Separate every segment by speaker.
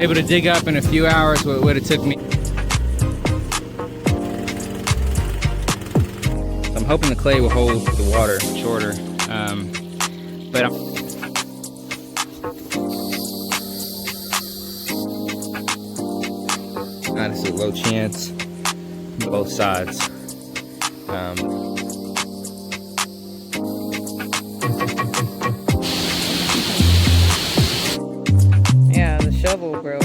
Speaker 1: able to dig up in a few hours what would have took me. So I'm hoping the clay will hold the water shorter, but it's a low chance both sides.
Speaker 2: Yeah, the shovel broke.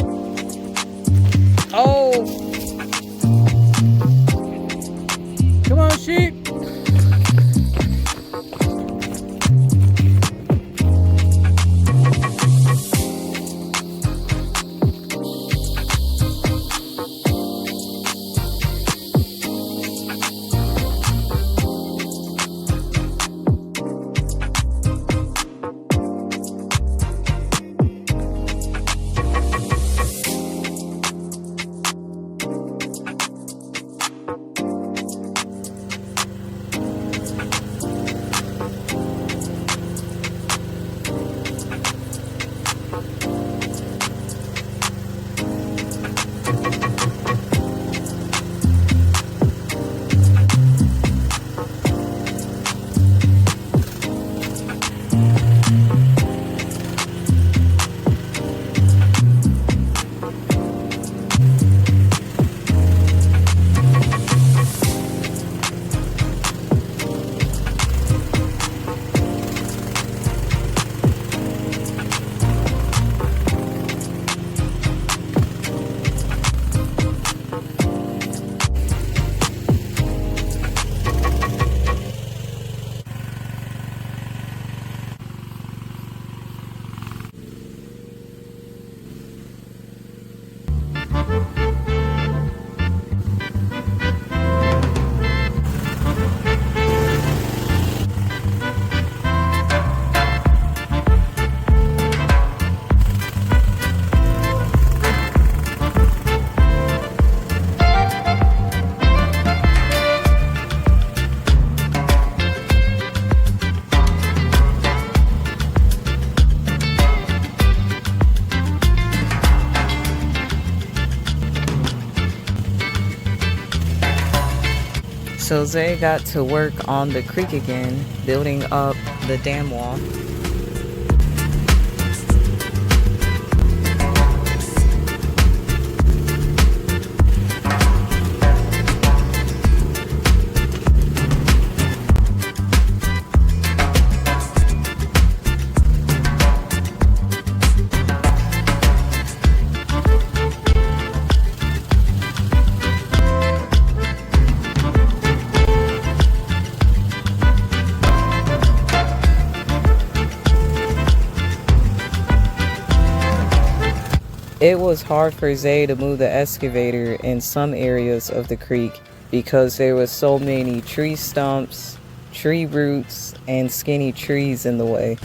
Speaker 2: Oh!
Speaker 1: Come on, sheep!
Speaker 2: So Zay got to work on the creek again, building up the dam wall. It was hard for Zay to move the excavator in some areas of the creek because there were so many tree stumps, tree roots, and skinny trees in the way.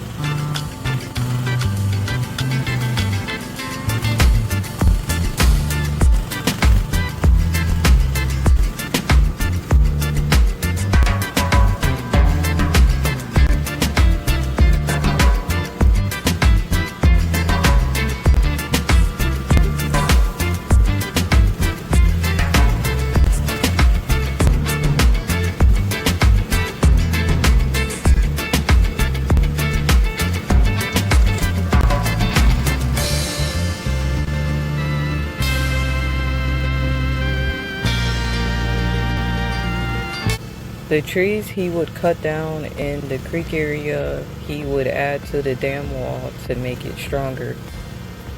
Speaker 2: The trees he would cut down in the creek area, he would add to the dam wall to make it stronger.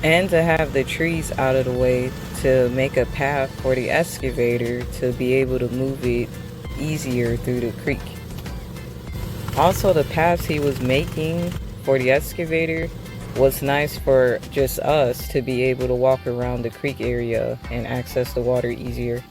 Speaker 2: And to have the trees out of the way to make a path for the excavator to be able to move it easier through the creek. Also, the paths he was making for the excavator was nice for just us to be able to walk around the creek area and access the water easier.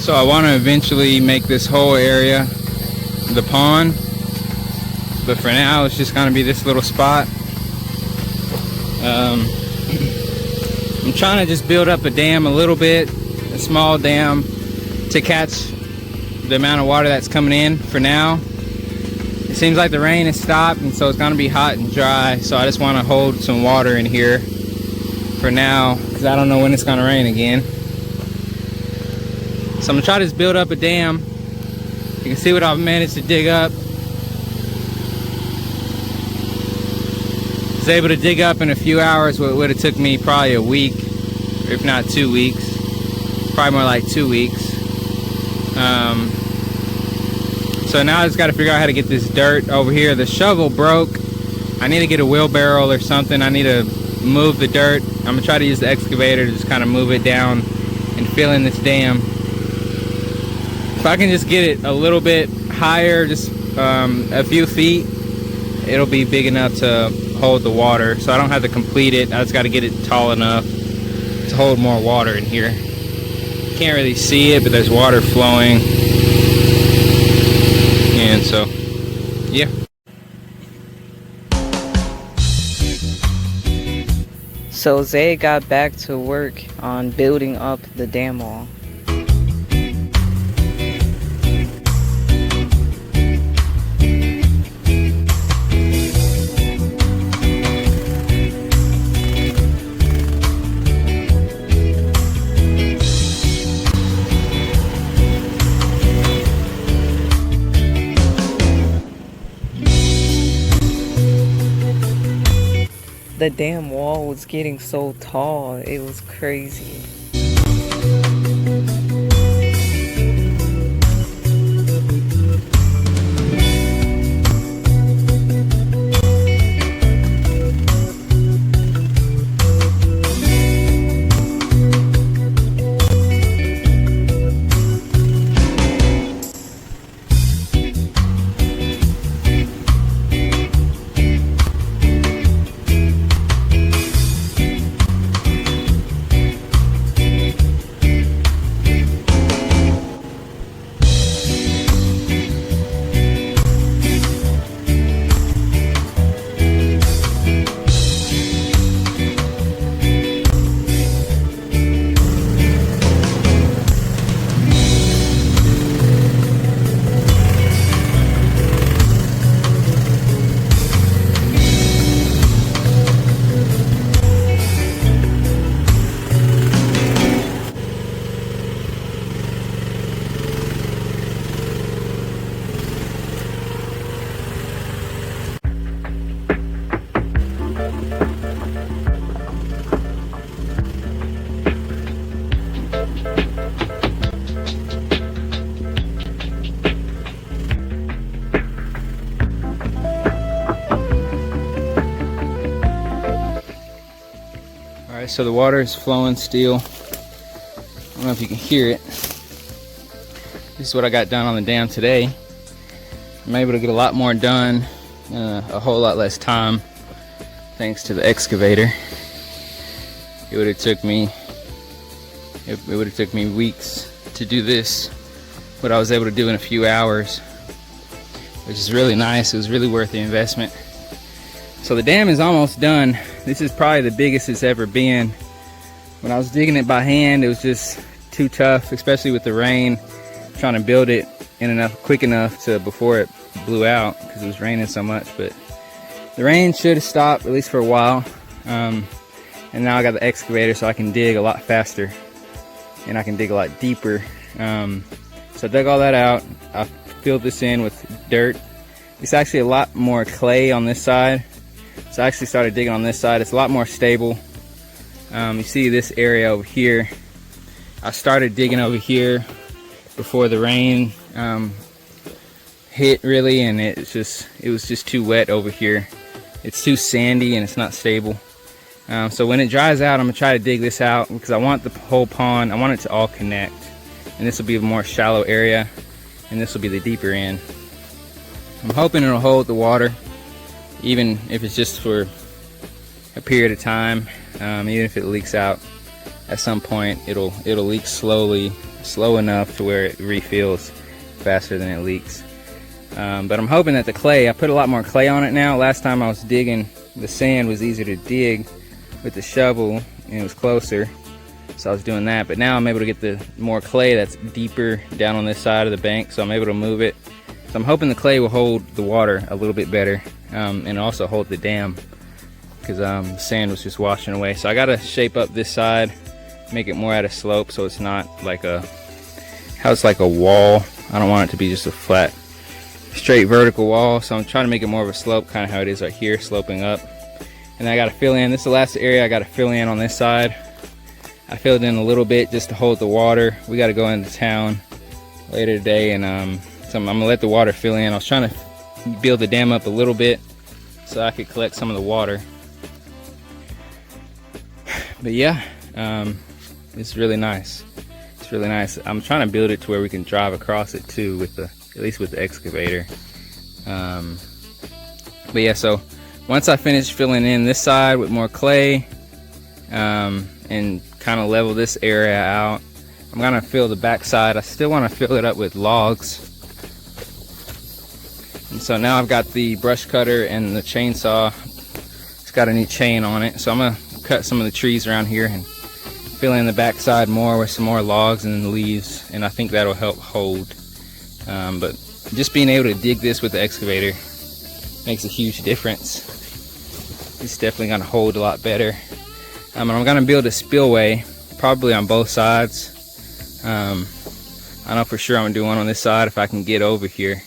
Speaker 1: So I want to eventually make this whole area the pond, but for now it's just going to be this little spot. I'm trying to just build up a dam a little bit, a small dam, to catch the amount of water that's coming in for now. It seems like the rain has stopped, and so it's going to be hot and dry, so I just want to hold some water in here for now, because I don't know when it's going to rain again. So I'm going to try to just build up a dam. You can see what I've managed to dig up. I was able to dig up in a few hours what would have took me probably a week, or if not 2 weeks. Probably more like 2 weeks. So now I just got to figure out how to get this dirt over here. The shovel broke. I need to get a wheelbarrow or something. I need to move the dirt. I'm going to try to use the excavator to just kind of move it down and fill in this dam. If I can just get it a little bit higher, just a few feet, it'll be big enough to hold the water. So I don't have to complete it. I just got to get it tall enough to hold more water in here. Can't really see it, but there's water flowing. And so, yeah.
Speaker 2: So Zay got back to work on building up the dam wall. The damn wall was getting so tall, it was crazy.
Speaker 1: Alright, so the water is flowing still. I don't know if you can hear it. This is what I got done on the dam today. I'm able to get a lot more done in a whole lot less time thanks to the excavator. It would have took me weeks to do this, what I was able to do in a few hours, which is really nice. It was really worth the investment. So the dam is almost done. This is probably the biggest it's ever been. When I was digging it by hand, it was just too tough, especially with the rain, trying to build it quick enough to before it blew out because it was raining so much. But the rain should have stopped, at least for a while. And now I got the excavator, so I can dig a lot faster and I can dig a lot deeper. So I dug all that out. I filled this in with dirt. It's actually a lot more clay on this side. So I actually started digging on this side. It's a lot more stable. You see this area over here. I started digging over here before the rain hit really, and it was just too wet over here. It's too sandy and it's not stable. So when it dries out, I'm gonna try to dig this out because I want the whole pond, I want it to all connect. And this will be a more shallow area, and this will be the deeper end. I'm hoping it'll hold the water, even if it's just for a period of time. Even if it leaks out at some point, it'll leak slowly slow enough to where it refills faster than it leaks. But I'm hoping that the clay, I put a lot more clay on it now. Last time I was digging, the sand was easier to dig with the shovel and it was closer, so I was doing that. But now I'm able to get the more clay that's deeper down on this side of the bank, so I'm able to move it. So I'm hoping the clay will hold the water a little bit better, and also hold the dam, because sand was just washing away. So I gotta shape up this side, make it more at a slope, so it's not like a, how it's like a wall. I don't want it to be just a flat, straight vertical wall, so I'm trying to make it more of a slope, kind of how it is right here, sloping up. And I gotta fill in, this is the last area I gotta fill in on this side. I filled in a little bit just to hold the water. We gotta go into town later today, and so I'm gonna let the water fill in. I was trying to build the dam up a little bit so I could collect some of the water. But yeah, it's really nice. It's really nice. I'm trying to build it to where we can drive across it too, with the, at least with the excavator. But yeah, so once I finish filling in this side with more clay, and kind of level this area out, I'm gonna fill the back side. I still want to fill it up with logs. And so now I've got the brush cutter and the chainsaw. It's got a new chain on it, so I'm gonna cut some of the trees around here and fill in the back side more with some more logs and leaves, and I think that'll help hold. But just being able to dig this with the excavator makes a huge difference. It's definitely gonna hold a lot better. And I'm gonna build a spillway, probably on both sides. I know for sure I'm gonna do one on this side if I can get over here.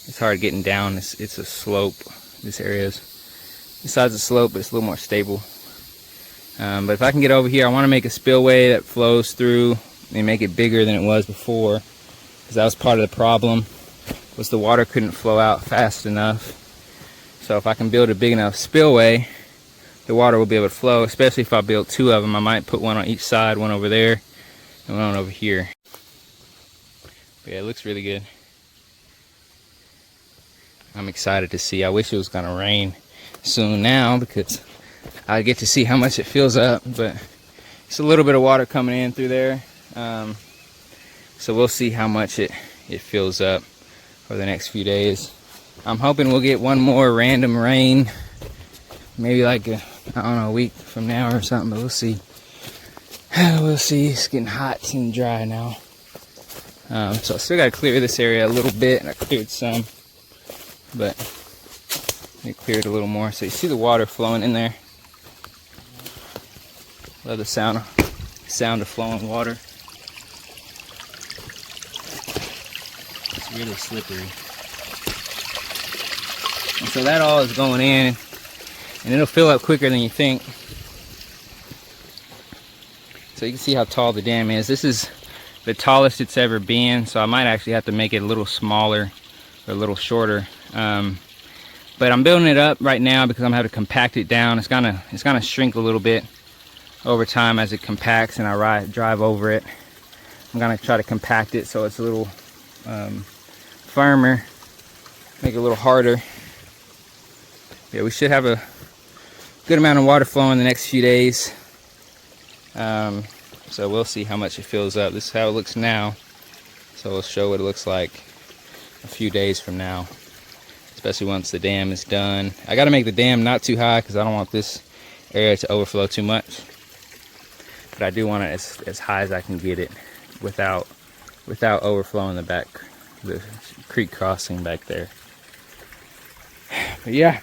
Speaker 1: It's hard getting down. It's a slope. This area is, besides the slope, but it's a little more stable. But if I can get over here, I want to make a spillway that flows through and make it bigger than it was before, because that was part of the problem, was the water couldn't flow out fast enough. So if I can build a big enough spillway, the water will be able to flow, especially if I build two of them. I might put one on each side, one over there and one over here. But yeah, it looks really good. I'm excited to see. I wish it was gonna rain soon now, because I get to see how much it fills up, but it's a little bit of water coming in through there. So we'll see how much it fills up for the next few days. I'm hoping we'll get one more random rain, maybe like I don't know, a week from now or something, but we'll see. We'll see. It's getting hot and dry now. So I still gotta clear this area a little bit, and I cleared some, but it cleared a little more. So you see the water flowing in there. Love the sound of flowing water. It's really slippery. And so that all is going in, and it'll fill up quicker than you think. So you can see how tall the dam is. This is the tallest it's ever been, so I might actually have to make it a little smaller or a little shorter. But I'm building it up right now because I'm going to have to compact it down. It's gonna shrink a little bit over time as it compacts and I drive over it. I'm gonna try to compact it so it's a little firmer, make it a little harder. Yeah, we should have a good amount of water flowing the next few days. So we'll see how much it fills up. This is how it looks now, so we'll show what it looks like a few days from now, especially once the dam is done. I got to make the dam not too high because I don't want this area to overflow too much, but I do want it as high as I can get it without overflowing the creek crossing back there. But yeah,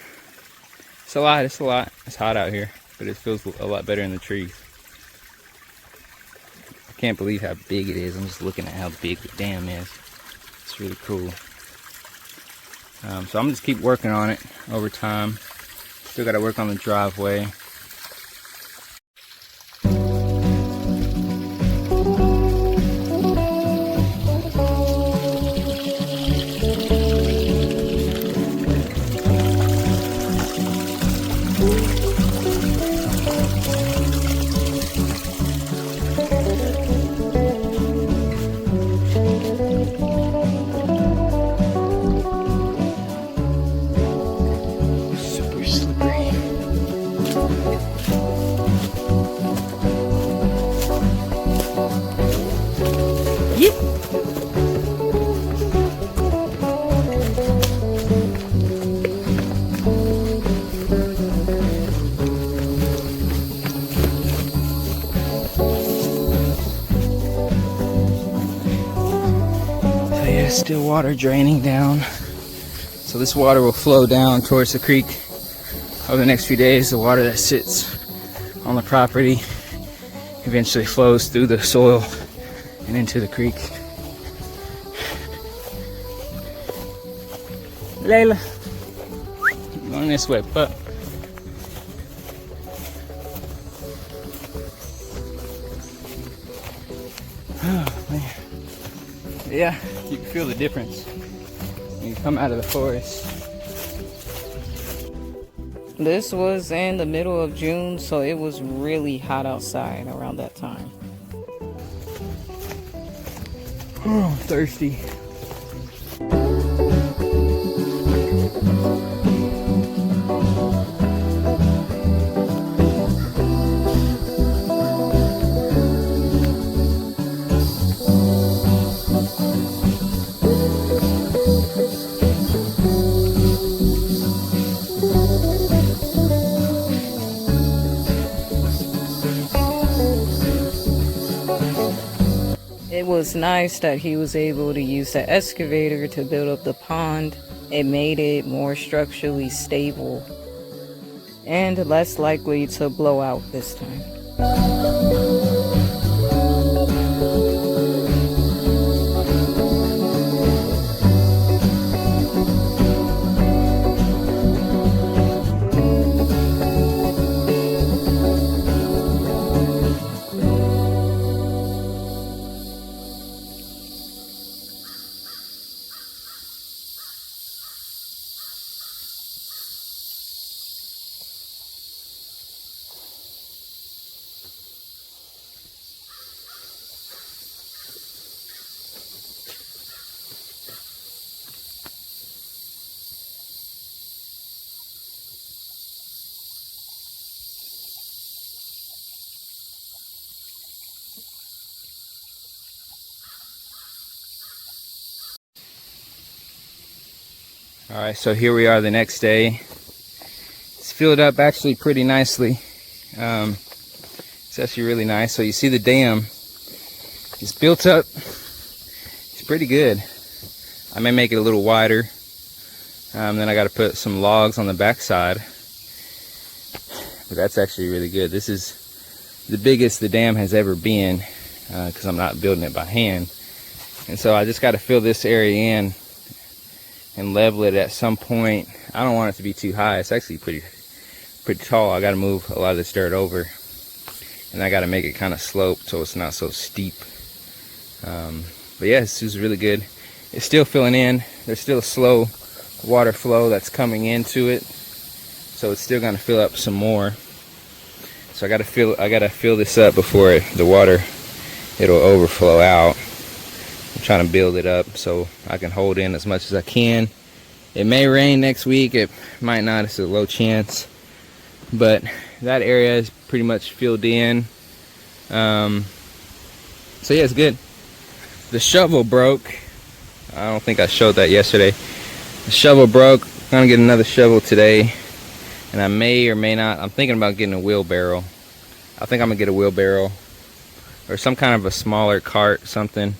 Speaker 1: it's a lot. It's hot out here, but it feels a lot better in the trees. I can't believe how big it is. I'm just looking at how big the dam is. It's really cool. So I'm just keep working on it over time. Still got to work on the driveway. still water draining down. So this water will flow down towards the creek over the next few days. The water that sits on the property eventually flows through the soil and into the creek. Layla, going this way, pup. Oh man, yeah, you can feel the difference when you come out of the forest.
Speaker 2: This was in the middle of June, so it was really hot outside around that time.
Speaker 1: Oh, I'm thirsty.
Speaker 2: It was nice that he was able to use the excavator to build up the pond. It made it more structurally stable and less likely to blow out this time.
Speaker 1: Alright, so here we are the next day. It's filled up actually pretty nicely. It's actually really nice. So you see the dam is built up. It's pretty good. I may make it a little wider. Then I got to put some logs on the backside. But that's actually really good. This is the biggest the dam has ever been because I'm not building it by hand. And so I just got to fill this area in and level it at some point. I don't want it to be too high. It's actually pretty tall. I got to move a lot of this dirt over, and I got to make it kind of sloped so it's not so steep. But yeah, this is really good. It's still filling in. There's still a slow water flow that's coming into it, so it's still going to fill up some more. So I got to fill this up before the water it'll overflow out. I'm trying to build it up so I can hold in as much as I can. It may rain next week, it might not, it's a low chance. But that area is pretty much filled in. So yeah, it's good. The shovel broke. I don't think I showed that yesterday. The shovel broke. I'm gonna get another shovel today. And I may or may not, I'm thinking about getting a wheelbarrow. I think I'm gonna get a wheelbarrow or some kind of a smaller cart, something.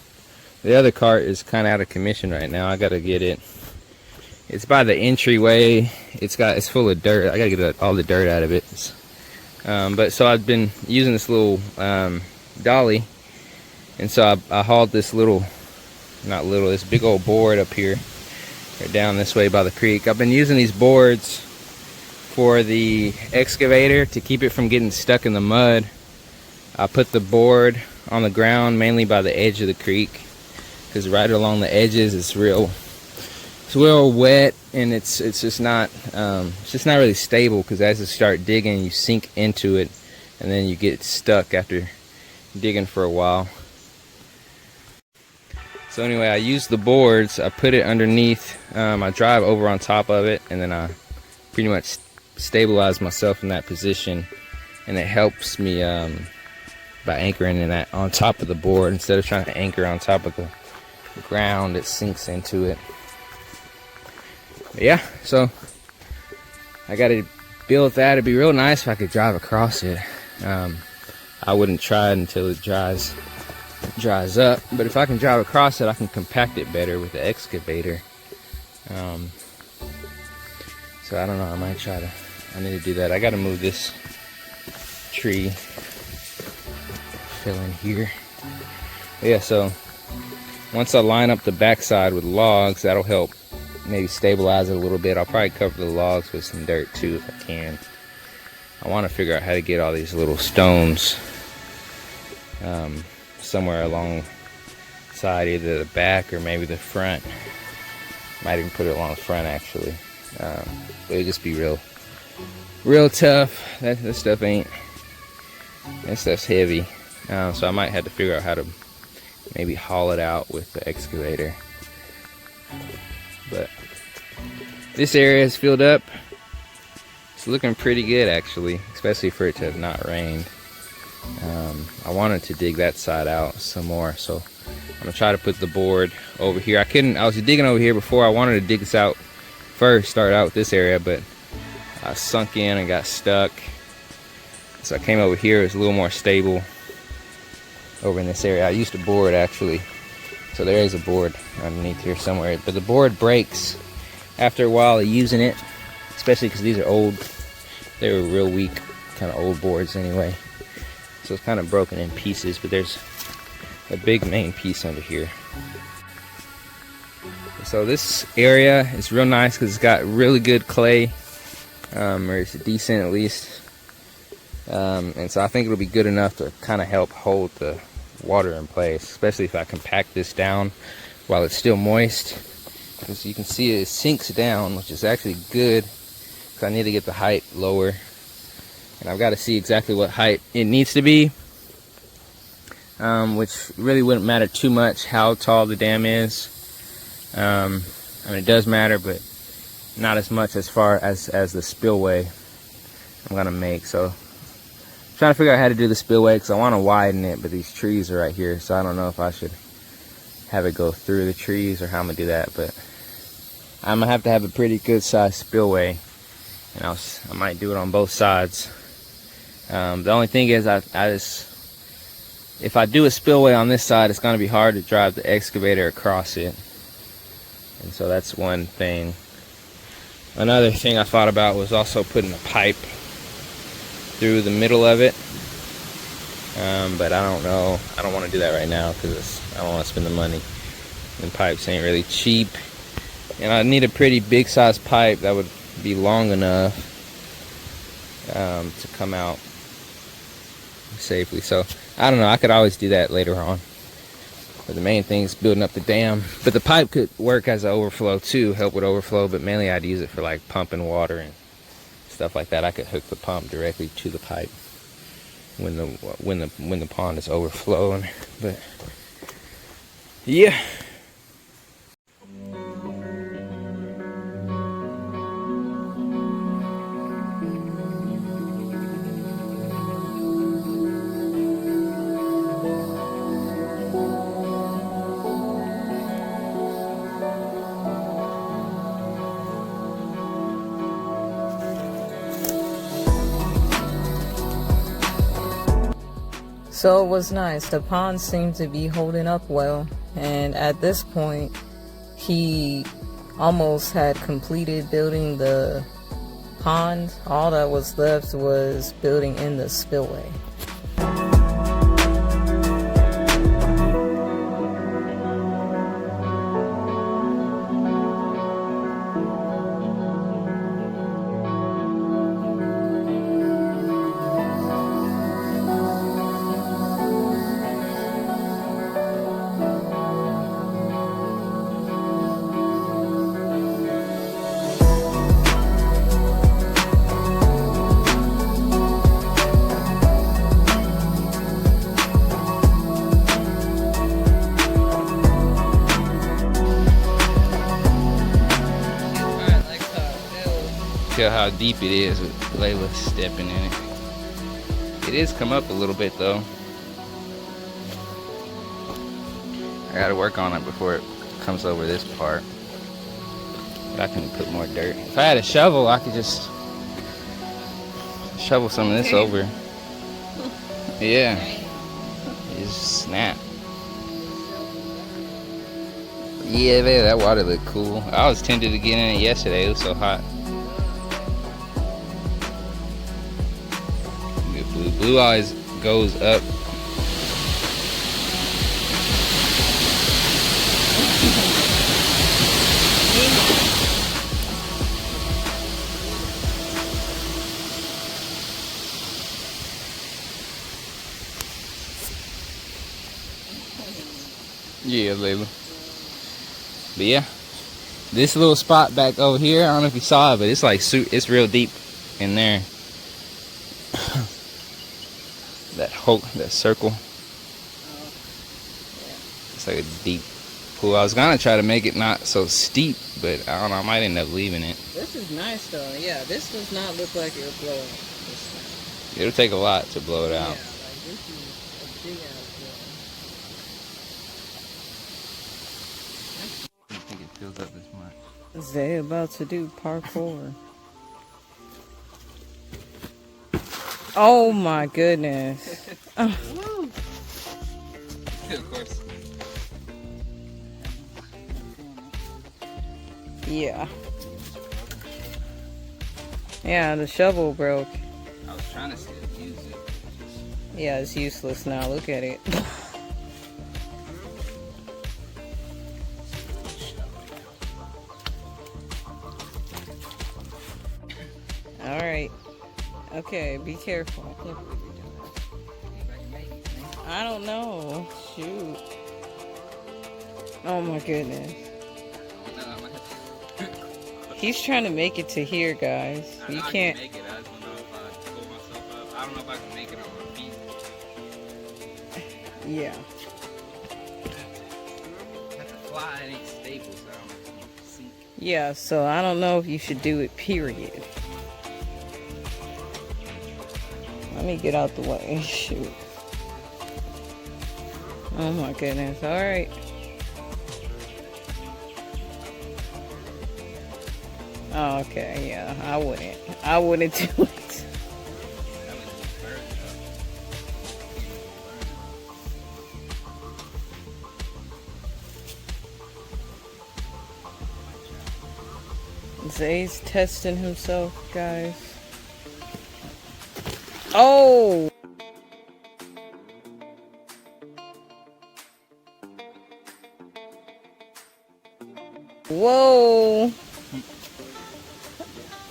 Speaker 1: The other cart is kind of out of commission right now. I gotta get it. It's by the entryway. It's full of dirt. I gotta get all the dirt out of it. But so I've been using this little dolly, and so I hauled this this big old board up here, or down this way by the creek. I've been using these boards for the excavator to keep it from getting stuck in the mud. I put the board on the ground mainly by the edge of the creek, because right along the edges it's real wet, and it's just not really stable, because as you start digging you sink into it and then you get stuck after digging for a while. So anyway, I use the boards, I put it underneath, I drive over on top of it, and then I pretty much stabilize myself in that position, and it helps me by anchoring in that on top of the board instead of trying to anchor on top of the ground. It sinks into it. But yeah, so I gotta build that. It'd be real nice if I could drive across it. I wouldn't try it until it dries dries up. But if I can drive across it, I can compact it better with the excavator. So I don't know, I might try to, I need to do that. I gotta move this tree, fill in here. But yeah, so once I line up the backside with logs, that'll help maybe stabilize it a little bit. I'll probably cover the logs with some dirt too if I can. I want to figure out how to get all these little stones somewhere alongside either the back or maybe the front. Might even put it along the front actually. But it'd just be real tough. That stuff's heavy. So I might have to figure out how to maybe haul it out with the excavator. But this area is filled up. It's looking pretty good actually, especially for it to have not rained. I wanted to dig that side out some more, so I'm gonna try to put the board over here. I was digging over here before. I wanted to dig this out first, start out with this area, but I sunk in and got stuck. So I came over here. It's a little more stable over in this area. I used a board actually, so there is a board underneath here somewhere, but the board breaks after a while of using it, especially because these are old. They were real weak, kind of old boards anyway, so it's kind of broken in pieces. But there's a big main piece under here. So this area is real nice because it's got really good clay, or it's decent at least, and so I think it'll be good enough to kind of help hold the water in place, especially if I compact this down while it's still moist, because you can see it sinks down, which is actually good because I need to get the height lower, and I've got to see exactly what height it needs to be, which really wouldn't matter too much how tall the dam is. I mean, it does matter, but not as much as far as the spillway I'm gonna make. So I'm trying to figure out how to do the spillway because I want to widen it, but these trees are right here, so I don't know if I should have it go through the trees or how I'm gonna do that. But I'm gonna have to have a pretty good sized spillway, and I might do it on both sides. The only thing is if I do a spillway on this side, it's gonna be hard to drive the excavator across it. And so that's one thing. Another thing I thought about was also putting a pipe through the middle of it. But I don't know. I don't want to do that right now because I don't want to spend the money. And pipes ain't really cheap. And I need a pretty big size pipe that would be long enough to come out safely. So I don't know. I could always do that later on. But the main thing is building up the dam. But the pipe could work as an overflow too, help with overflow, but mainly I'd use it for like pumping water and stuff like that. I could hook the pump directly to the pipe when the pond is overflowing. But yeah.
Speaker 2: So it was nice. The pond seemed to be holding up well, and at this point he almost had completed building the pond. All that was left was building in the spillway.
Speaker 1: How deep it is with Layla stepping in it. It is come up a little bit though. I gotta work on it before it comes over this part. But I can put more dirt. If I had a shovel, I could just shovel some of this over. Yeah. It just snap. Yeah, man, that water looked cool. I was tempted to get in it yesterday. It was so hot. Good blue. Blue always goes up. Yeah, Layla. But yeah, this little spot back over here, I don't know if you saw it, but it's like it's real deep in there. that circle. It's like a deep pool. I was gonna try to make it not so steep, but I don't know, I might end up leaving it.
Speaker 2: This is nice though. Yeah, this does not look like it'll blow up.
Speaker 1: It'll take a lot to blow it out.
Speaker 2: Yeah, like this is a big ass
Speaker 1: I don't think it fills up this much.
Speaker 2: blow. Zay about to do parkour. Oh my goodness.
Speaker 1: Of course.
Speaker 2: Yeah. Yeah, the shovel broke.
Speaker 1: I was trying to still use it.
Speaker 2: Yeah, it's useless now. Look at it. All right. Okay, be careful. I don't know. Shoot. Oh my goodness. He's trying to make it to here, guys. You can't.
Speaker 1: Make it. I just don't know if I pull myself up. I don't know if I can make it on my feet.
Speaker 2: Yeah.
Speaker 1: I have to fly. It ain't stable, so I don't see.
Speaker 2: Yeah, so I don't know if you should do it, period. Let me get out the way. Shoot. Oh my goodness. All right. Oh, okay. Yeah, I wouldn't do it. Zay's testing himself, guys. Oh! Whoa!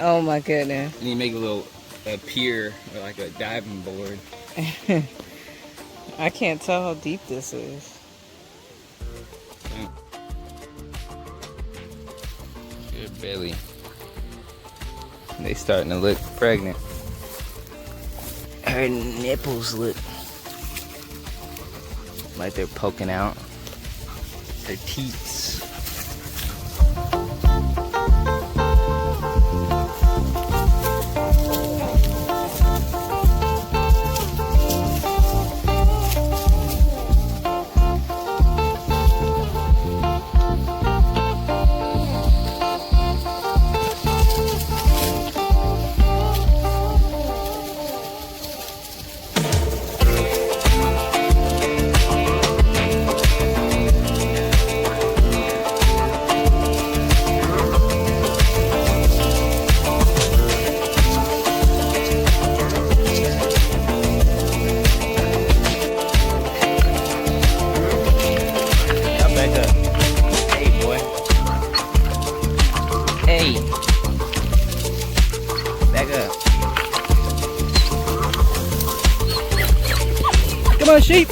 Speaker 2: Oh my goodness.
Speaker 1: And you make a pier or like a diving board.
Speaker 2: I can't tell how deep this is.
Speaker 1: Good belly. They starting to look pregnant. Her nipples look like they're poking out. Her teats. Come on, sheep.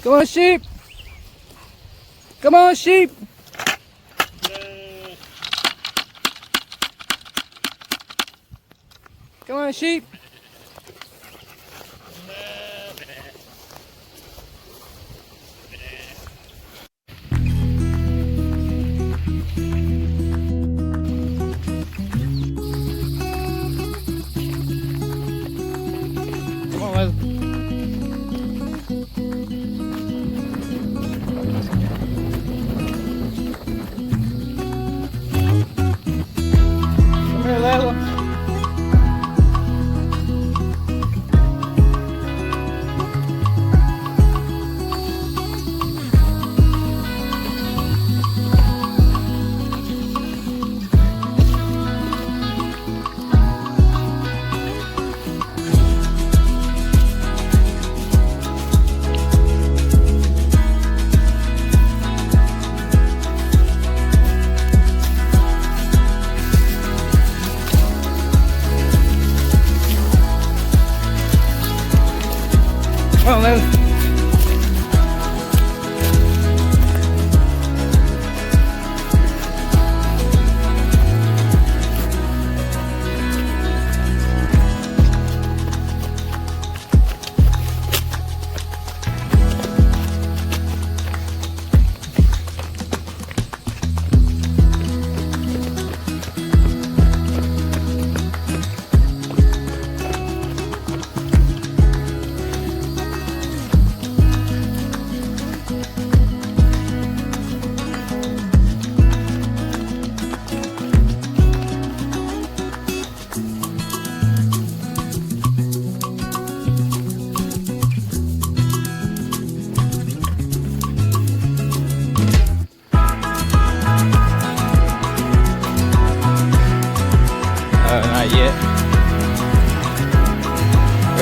Speaker 1: Come on, sheep. Come on, sheep. Come on, sheep. Come on, Leslie. Come here, Layla.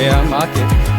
Speaker 1: Yeah, unlock it.